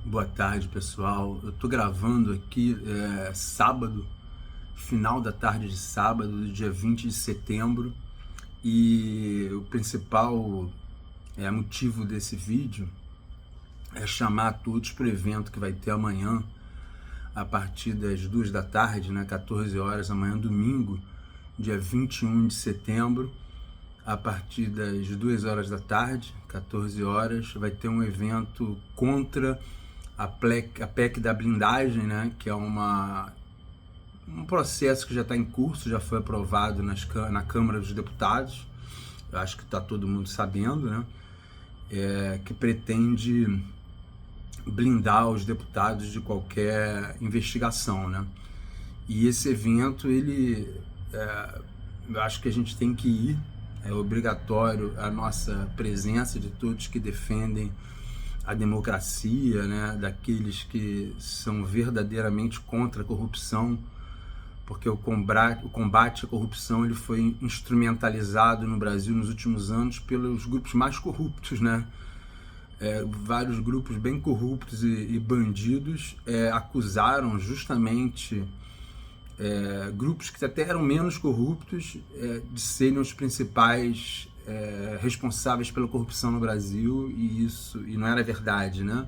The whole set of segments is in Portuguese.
Boa tarde, pessoal. Eu tô gravando aqui sábado, final da tarde de sábado, do dia 20 de setembro, e o principal motivo desse vídeo é chamar todos para o evento que vai ter amanhã, a partir das 2 da tarde, né, 14 horas, amanhã domingo, dia 21 de setembro, a partir das 2 horas da tarde, 14 horas, vai ter um evento contra a PEC da blindagem, né, que é um processo que já está em curso, já foi aprovado na Câmara dos Deputados, eu acho que está todo mundo sabendo, né, que pretende blindar os deputados de qualquer investigação, né. E esse evento, eu acho que a gente tem que ir, é obrigatório a nossa presença de todos que defendem a democracia, né, daqueles que são verdadeiramente contra a corrupção, porque o combate à corrupção ele foi instrumentalizado no Brasil nos últimos anos pelos grupos mais corruptos, né? Vários grupos bem corruptos e bandidos acusaram justamente grupos que até eram menos corruptos de serem os principais responsáveis pela corrupção no Brasil, e não era verdade, né?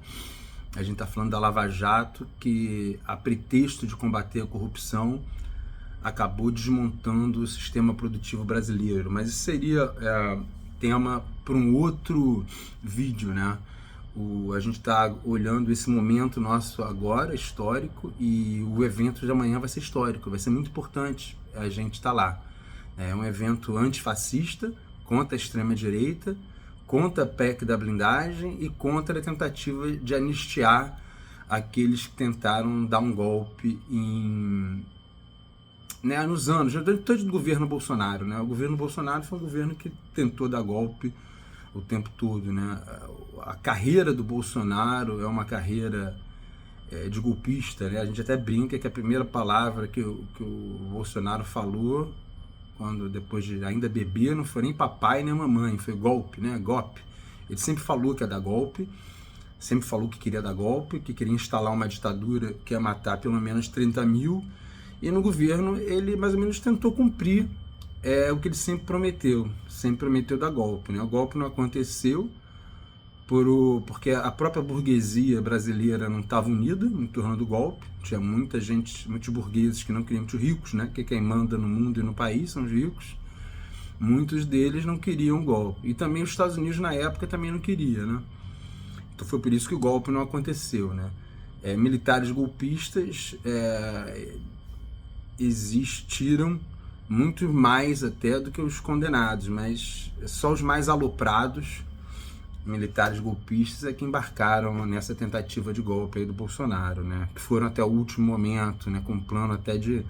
A gente está falando da Lava Jato, que a pretexto de combater a corrupção acabou desmontando o sistema produtivo brasileiro, mas isso seria tema para um outro vídeo, né? A gente está olhando esse momento nosso agora, histórico, e o evento de amanhã vai ser histórico, vai ser muito importante a gente estar lá. É um evento antifascista, contra a extrema-direita, contra a PEC da blindagem e contra a tentativa de anistiar aqueles que tentaram dar um golpe nos anos, durante o governo Bolsonaro, né? O governo Bolsonaro foi um governo que tentou dar golpe o tempo todo, né? A carreira do Bolsonaro é uma carreira de golpista, né? A gente até brinca que a primeira palavra que o Bolsonaro falou, quando depois de ainda bebê, não foi nem papai nem mamãe, foi golpe, né? Golpe. Ele sempre falou que ia dar golpe, sempre falou que queria dar golpe, que queria instalar uma ditadura que ia matar pelo menos 30 mil, e no governo ele mais ou menos tentou cumprir o que ele sempre prometeu dar golpe, né? O golpe não aconteceu porque a própria burguesia brasileira não estava unida em torno do golpe. Tinha muita gente, muitos burgueses que não queriam, muitos ricos, né? Que quem manda no mundo e no país são os ricos. Muitos deles não queriam o golpe. E também os Estados Unidos na época também não queria, né? Então foi por isso que o golpe não aconteceu, né? Militares golpistas existiram muito mais até do que os condenados, mas só os mais aloprados militares golpistas que embarcaram nessa tentativa de golpe aí do Bolsonaro, né? Que foram até o último momento, né? Com plano até de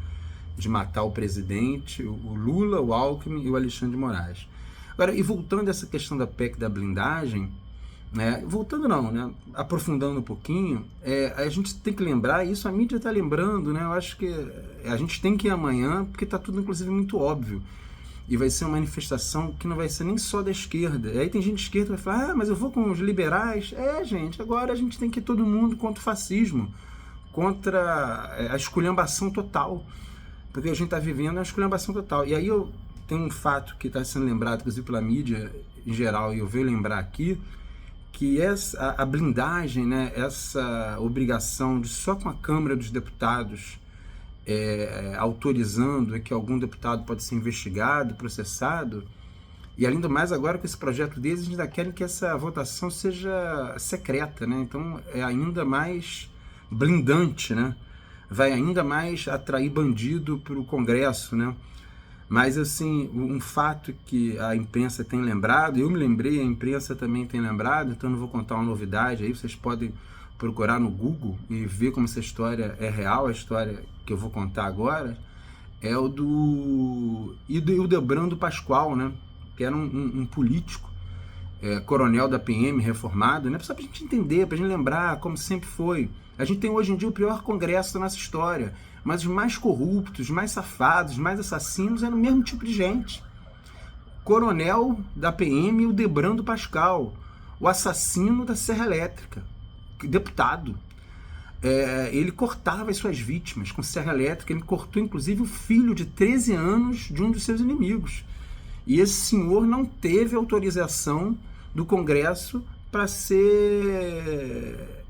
matar o presidente, o Lula, o Alckmin e o Alexandre de Moraes. Agora, e voltando a essa questão da PEC da blindagem, aprofundando um pouquinho, a gente tem que lembrar, isso a mídia está lembrando, né? Eu acho que a gente tem que ir amanhã, porque está tudo, inclusive, muito óbvio. E vai ser uma manifestação que não vai ser nem só da esquerda. E aí tem gente de esquerda que vai falar, mas eu vou com os liberais. Gente, agora a gente tem que ir todo mundo contra o fascismo, contra a esculhambação total. Porque a gente está vivendo a esculhambação total. E aí eu tenho um fato que está sendo lembrado, inclusive pela mídia em geral, e eu venho lembrar aqui, que a blindagem, né, essa obrigação de só com a Câmara dos Deputados autorizando que algum deputado pode ser investigado, processado, e além do mais agora com esse projeto deles, eles ainda querem que essa votação seja secreta, né? Então é ainda mais blindante, né? Vai ainda mais atrair bandido para o Congresso, né? Mas, assim, um fato que a imprensa tem lembrado, eu me lembrei, a imprensa também tem lembrado, então não vou contar uma novidade aí, vocês podem procurar no Google e ver como essa história é real, a história que eu vou contar agora, é o do Hildebrando Pascoal, né? Que era um político, coronel da PM reformado, né? Só pra gente entender, pra gente lembrar como sempre foi. A gente tem hoje em dia o pior congresso da nossa história, mas os mais corruptos, mais safados, mais assassinos eram o mesmo tipo de gente. Coronel da PM, Hildebrando Pascoal, o assassino da Serra Elétrica. deputado. Ele cortava as suas vítimas com serra elétrica, ele cortou inclusive o filho de 13 anos de um dos seus inimigos. E esse senhor não teve autorização do Congresso para ser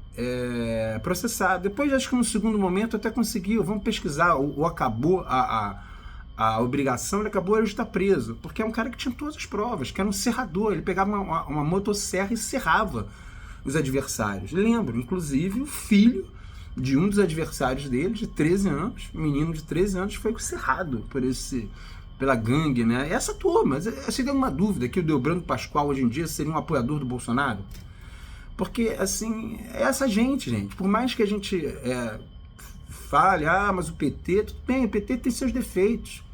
processado. Depois, acho que no segundo momento até conseguiu, vamos pesquisar, ou acabou a obrigação, ele acabou de estar preso, porque é um cara que tinha todas as provas, que era um serrador, ele pegava uma motosserra e serrava os adversários. Lembro, inclusive, o filho de um dos adversários dele, de 13 anos, um menino de 13 anos, foi serrado pela gangue, né? Essa turma, você tem uma dúvida que o Delbrando Pascoal hoje em dia seria um apoiador do Bolsonaro? Porque, assim, é essa gente, por mais que a gente fale, mas o PT, tudo bem, o PT tem seus defeitos.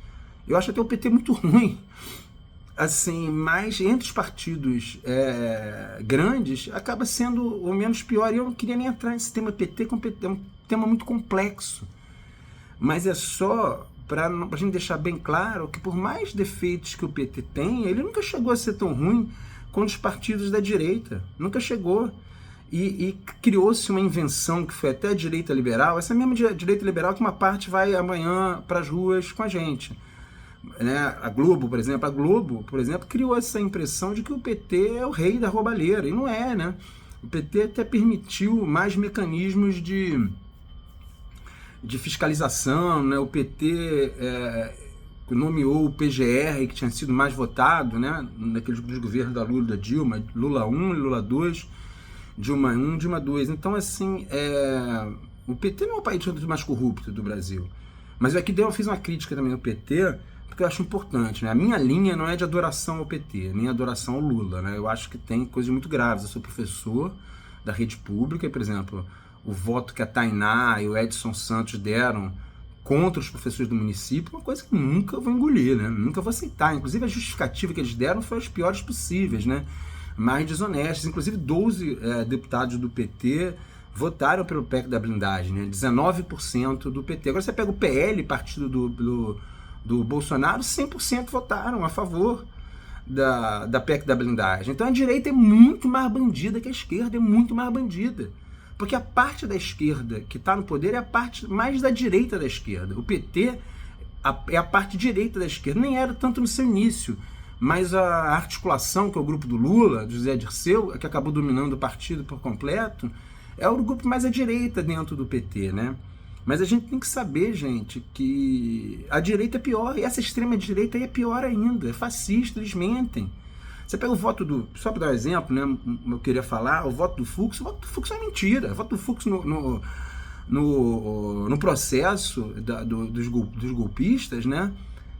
Eu acho até o PT muito ruim. Assim, mas entre os partidos grandes, acaba sendo o menos pior. E eu não queria nem entrar nesse tema PT, é um tema muito complexo. Mas é só para a gente deixar bem claro que, por mais defeitos que o PT tem, ele nunca chegou a ser tão ruim quanto os partidos da direita. Nunca chegou. E criou-se uma invenção que foi até a direita liberal, essa mesma direita liberal que uma parte vai amanhã para as ruas com a gente. Né? A Globo, por exemplo, criou essa impressão de que o PT é o rei da roubalheira, e não é, né? O PT até permitiu mais mecanismos de fiscalização, né? O PT nomeou o PGR, que tinha sido mais votado, né? Naqueles governos da Lula, da Dilma, Lula 1, Lula 2, Dilma 1, Dilma 2. Então, assim, o PT não é o país mais corrupto do Brasil. Mas aqui eu fiz uma crítica também ao PT, porque eu acho importante, né? A minha linha não é de adoração ao PT, nem adoração ao Lula, né? Eu acho que tem coisas muito graves. Eu sou professor da rede pública e, por exemplo, o voto que a Tainá e o Edson Santos deram contra os professores do município é uma coisa que nunca vou engolir, né? Nunca vou aceitar. Inclusive, a justificativa que eles deram foi as piores possíveis, né? Mais desonestas. Inclusive, 12 deputados do PT votaram pelo PEC da blindagem, né? 19% do PT. Agora você pega o PL, partido do Bolsonaro, 100% votaram a favor da PEC da blindagem. Então a direita é muito mais bandida que a esquerda, é muito mais bandida. Porque a parte da esquerda que está no poder é a parte mais da direita da esquerda. O PT é a parte direita da esquerda. Nem era tanto no seu início, mas a articulação, que é o grupo do Lula, do José Dirceu, que acabou dominando o partido por completo, é o grupo mais à direita dentro do PT, né? Mas a gente tem que saber, gente, que a direita é pior, e essa extrema-direita aí é pior ainda, é fascista, eles mentem. Você pega o voto só para dar um exemplo, né, eu queria falar, o voto do Fux é uma mentira. O voto do Fux no processo dos golpistas, né,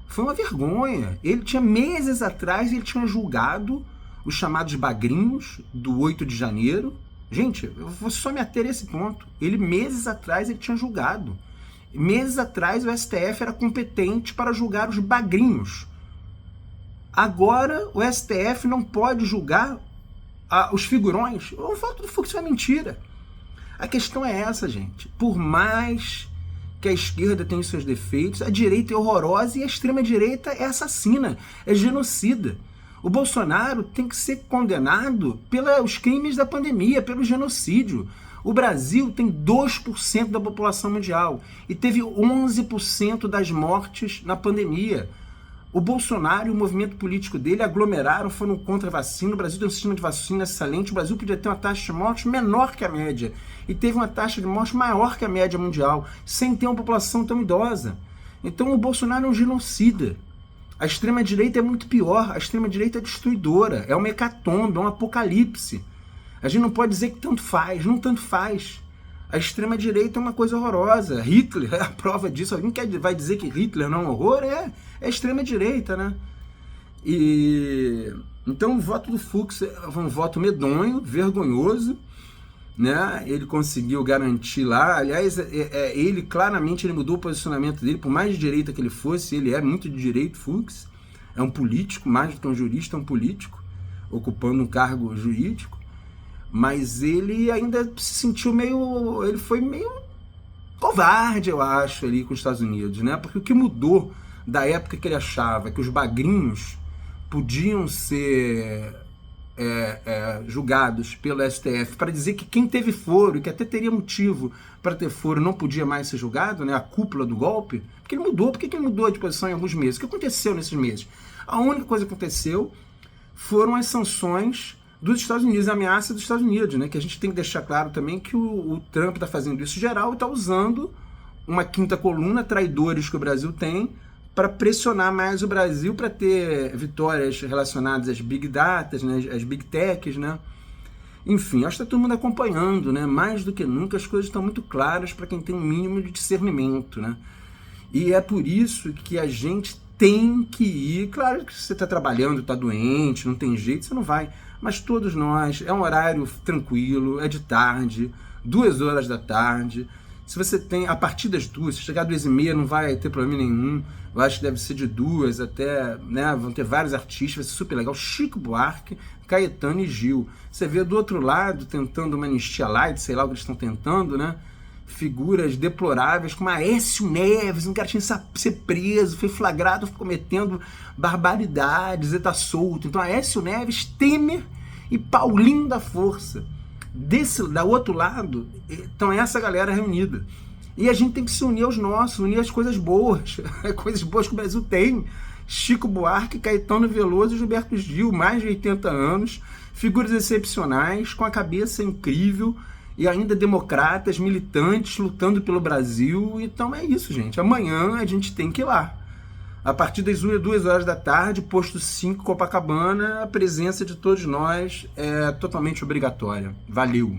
foi uma vergonha. Ele tinha, meses atrás, ele tinha julgado os chamados bagrinhos do 8 de janeiro. Gente, eu vou só me ater a esse ponto. Meses atrás, ele tinha julgado. Meses atrás, o STF era competente para julgar os bagrinhos. Agora, o STF não pode julgar os figurões. O voto do Fux é mentira. A questão é essa, gente. Por mais que a esquerda tenha seus defeitos, a direita é horrorosa e a extrema-direita é assassina, é genocida. O Bolsonaro tem que ser condenado pelos crimes da pandemia, pelo genocídio. O Brasil tem 2% da população mundial e teve 11% das mortes na pandemia. O Bolsonaro e o movimento político dele aglomeraram, foram contra a vacina. O Brasil tem um sistema de vacina excelente. O Brasil podia ter uma taxa de morte menor que a média e teve uma taxa de morte maior que a média mundial, sem ter uma população tão idosa. Então o Bolsonaro é um genocida. A extrema-direita é muito pior. A extrema-direita é destruidora, é uma hecatombe, é um apocalipse. A gente não pode dizer que tanto faz, não tanto faz. A extrema-direita é uma coisa horrorosa. Hitler é a prova disso. Alguém vai dizer que Hitler não é um horror? É extrema-direita, né? Então o voto do Fux foi um voto medonho, vergonhoso, né? Ele conseguiu garantir lá. Aliás, ele claramente mudou o posicionamento dele, por mais de direita que ele fosse, ele é muito de direita, Fux. É um político, mais do que um jurista, é um político, ocupando um cargo jurídico. Mas ele ainda se sentiu ele foi meio covarde, eu acho, ali com os Estados Unidos, né? Porque o que mudou da época que ele achava que os bagrinhos podiam ser julgados pelo STF para dizer que quem teve foro, e que até teria motivo para ter foro, não podia mais ser julgado, né, a cúpula do golpe, porque ele mudou. Por que ele mudou de posição em alguns meses? O que aconteceu nesses meses? A única coisa que aconteceu foram as sanções dos Estados Unidos, a ameaça dos Estados Unidos, né, que a gente tem que deixar claro também que o Trump está fazendo isso geral e está usando uma quinta coluna, traidores que o Brasil tem, para pressionar mais o Brasil para ter vitórias relacionadas às big datas, né, às big techs, né? Enfim, acho que está todo mundo acompanhando, né? Mais do que nunca as coisas estão muito claras para quem tem um mínimo de discernimento, né? E é por isso que a gente tem que ir. Claro que você está trabalhando, está doente, não tem jeito, você não vai. Mas todos nós, é um horário tranquilo, é de tarde, 2 horas da tarde. Se você tem, a partir das 2, se chegar às 2h30 não vai ter problema nenhum. Eu acho que deve ser de 2 até, né, vão ter vários artistas, vai ser super legal. Chico Buarque, Caetano e Gil. Você vê do outro lado, tentando uma anistia light, sei lá o que eles estão tentando, né? Figuras deploráveis, como Aécio Neves, um cara tinha que ser preso, foi flagrado cometendo barbaridades, e tá solto. Então Aécio Neves, Temer e Paulinho da Força. Da outro lado, então essa galera reunida. E a gente tem que se unir aos nossos, unir as coisas boas, coisas boas que o Brasil tem. Chico Buarque, Caetano Veloso e Gilberto Gil, mais de 80 anos, figuras excepcionais, com a cabeça incrível, e ainda democratas, militantes, lutando pelo Brasil. Então é isso, gente. Amanhã a gente tem que ir lá. A partir das 2 horas da tarde, posto 5, Copacabana, a presença de todos nós é totalmente obrigatória. Valeu!